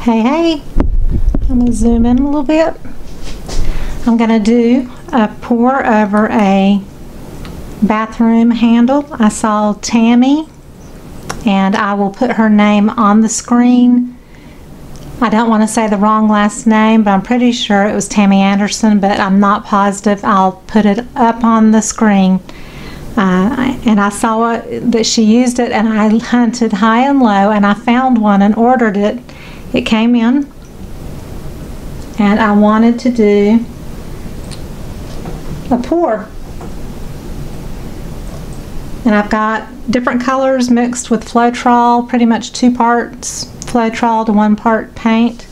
Hey, I'm going to zoom in a little bit. I'm going to do a pour over a bathroom handle. I saw Tammy, and I will put her name on the screen. I don't want to say the wrong last name, but I'm pretty sure it was Tammy Anderson, but I'm not positive. I'll put it up on the screen. And I saw that she used it, and I hunted high and low, and I found one and ordered it. It came in, and I wanted to do a pour. And I've got different colors mixed with Floetrol, pretty much 2 parts Floetrol to 1 part paint.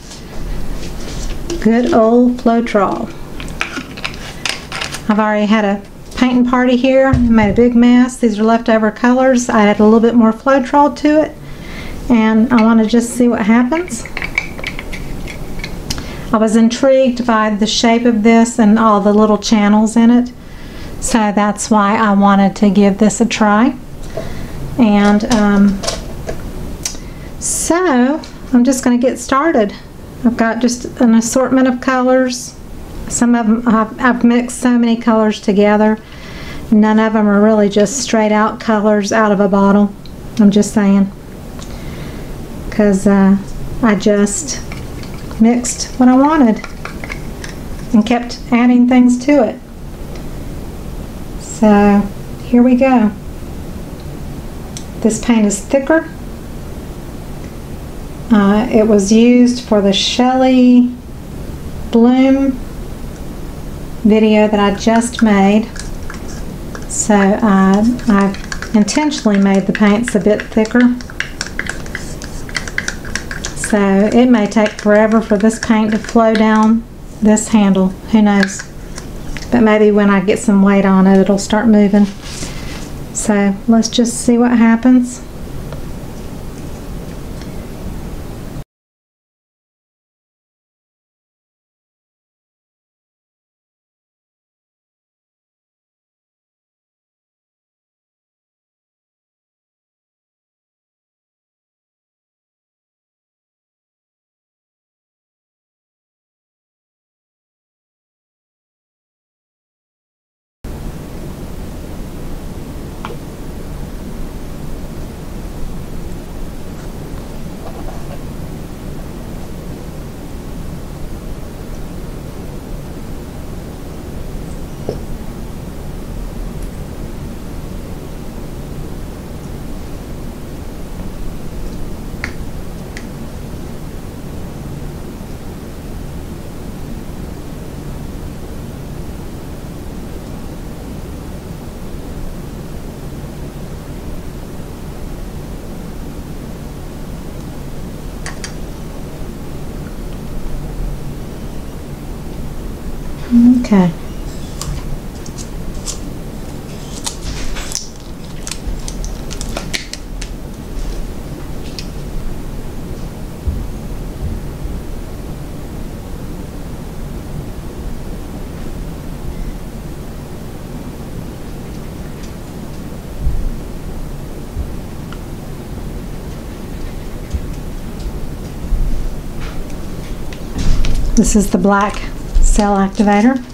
Good old Floetrol. I've already had a painting party here, made a big mess. These are leftover colors. I add a little bit more Floetrol to it, and I want to just see what happens. I was intrigued by the shape of this and all the little channels in it, so that's why I wanted to give this a try. And so I'm just going to get started. I've got just an assortment of colors. Some of them I've mixed so many colors together. None of them are really just straight out colors out of a bottle. I'm just saying, because I just mixed what I wanted and kept adding things to it. So here we go. This paint is thicker. It was used for the Shelee Bloom video that I just made. So I've intentionally made the paints a bit thicker. So it may take forever for this paint to flow down this handle. Who knows? But maybe when I get some weight on it, it'll start moving. So let's just see what happens. Okay. This is the black cell activator.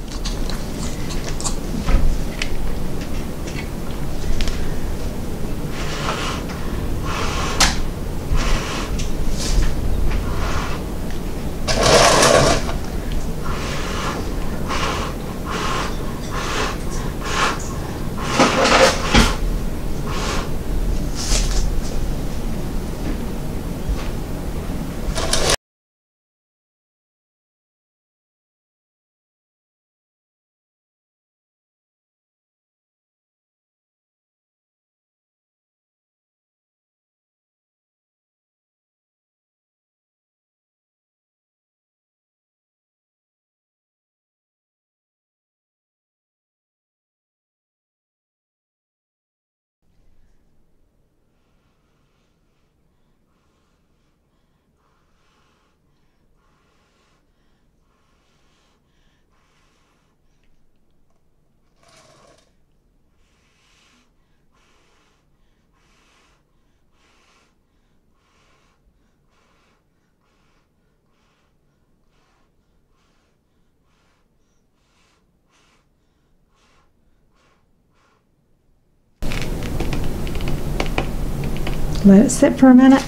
let it sit for a minute.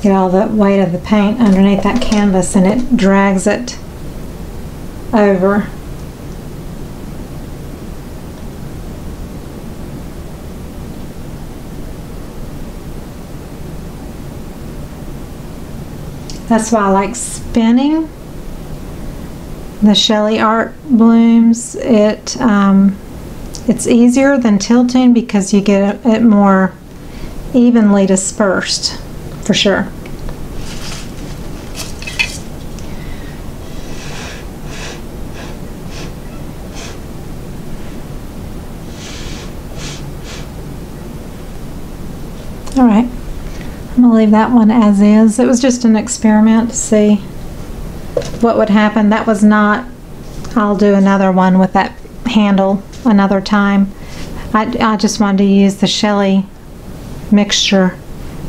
Get all the weight of the paint underneath that canvas and it drags it over. That's why I like spinning the Shelee art blooms. It's easier than tilting because you get it more evenly dispersed, for sure. All right. I'm going to leave that one as is. It was just an experiment to see what would happen. That was not, I'll do another one with that handle another time. I just wanted to use the Shelee mixture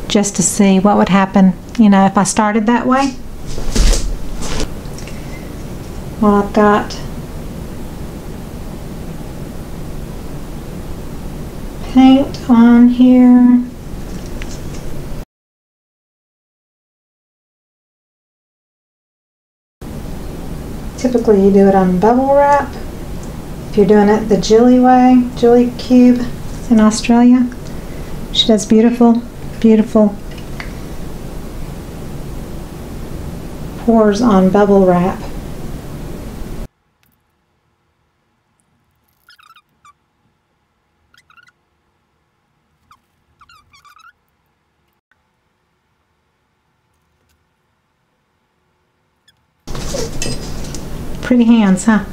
just to see what would happen, you know, if I started that way. Well, I've got paint on here. Typically you do it on bubble wrap. If you're doing it the Jilly way, Jilly Cube in Australia. She does beautiful, beautiful pours on bubble wrap. Pretty hands, huh?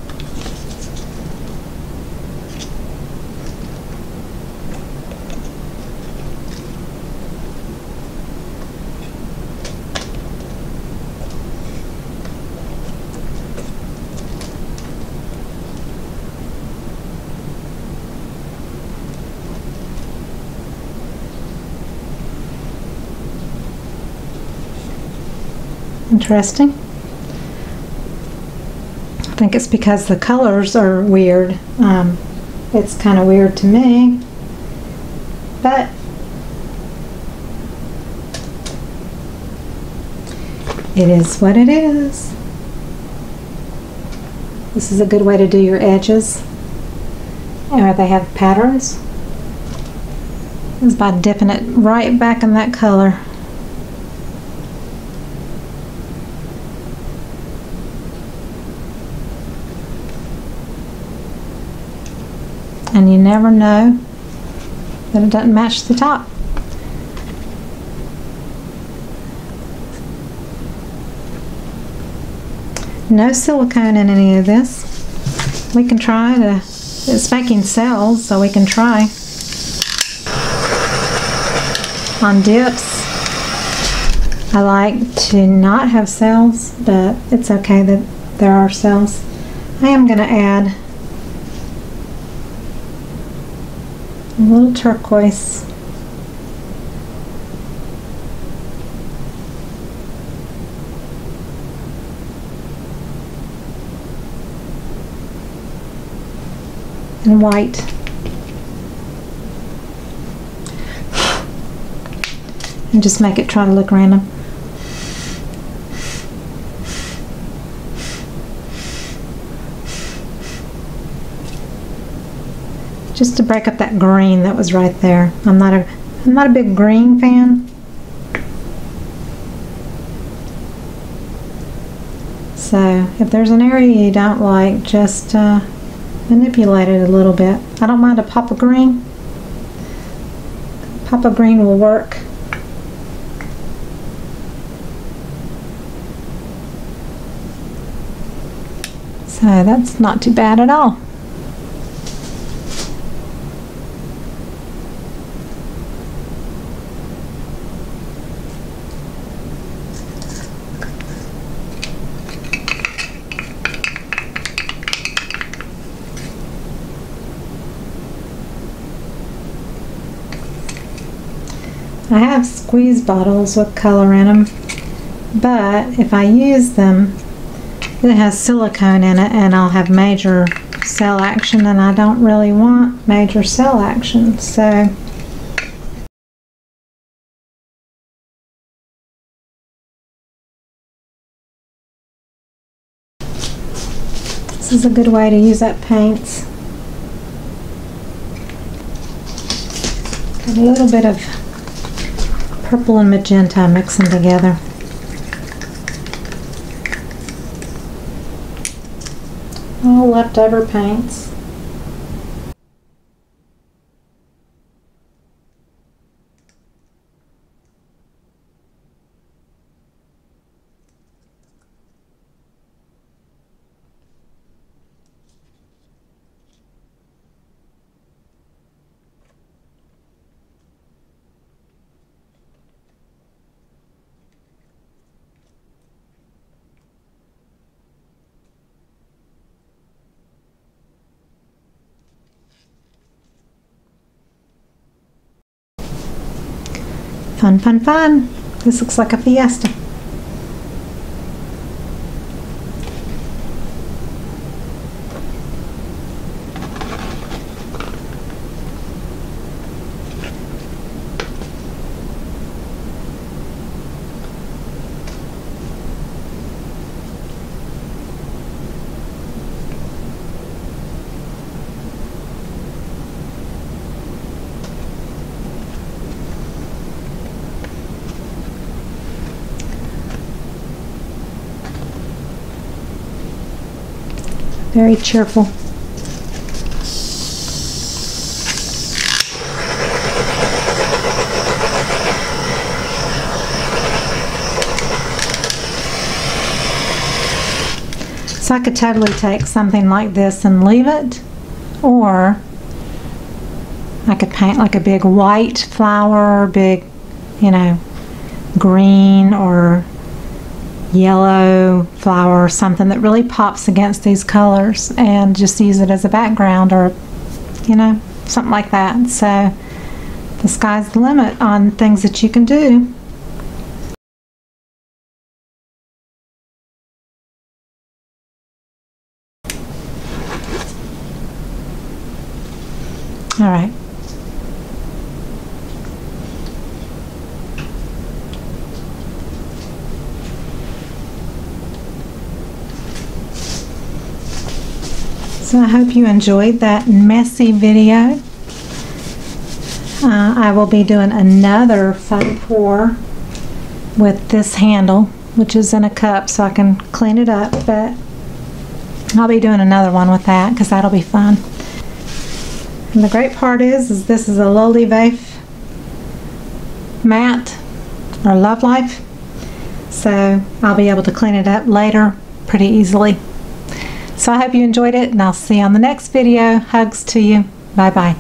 Interesting. I think it's because the colors are weird. It's kind of weird to me, but it is what it is. This is a good way to do your edges, or they have patterns, is by dipping it right back in that color. And you never know that it doesn't match the top. No silicone in any of this. We can try to, it's making cells, so we can try. On dips, I like to not have cells, but it's okay that there are cells. I am going to add a little turquoise. And white. And just make it try to look random. Just to break up that green that was right there. I'm not a big green fan. So if there's an area you don't like, just manipulate it a little bit. I don't mind a pop of green. Pop of green will work. So that's not too bad at all. I have squeeze bottles with color in them, but if I use them, it has silicone in it, and I'll have major cell action, and I don't really want major cell action. So this is a good way to use up paints. Got a little bit of purple and magenta mixing together. All leftover paints. Fun, fun, fun. This looks like a fiesta. Very cheerful. So I could totally take something like this and leave it, or I could paint like a big white flower, big, you know, green or yellow flower, or something that really pops against these colors, and just use it as a background, or, you know, something like that. So the sky's the limit on things that you can do. All right. So I hope you enjoyed that messy video. I will be doing another fun pour with this handle, which is in a cup, so I can clean it up, but I'll be doing another one with that because that'll be fun. And the great part is this is a LOVE matte, or Love Life, so I'll be able to clean it up later pretty easily. So I hope you enjoyed it, and I'll see you on the next video. Hugs to you. Bye bye.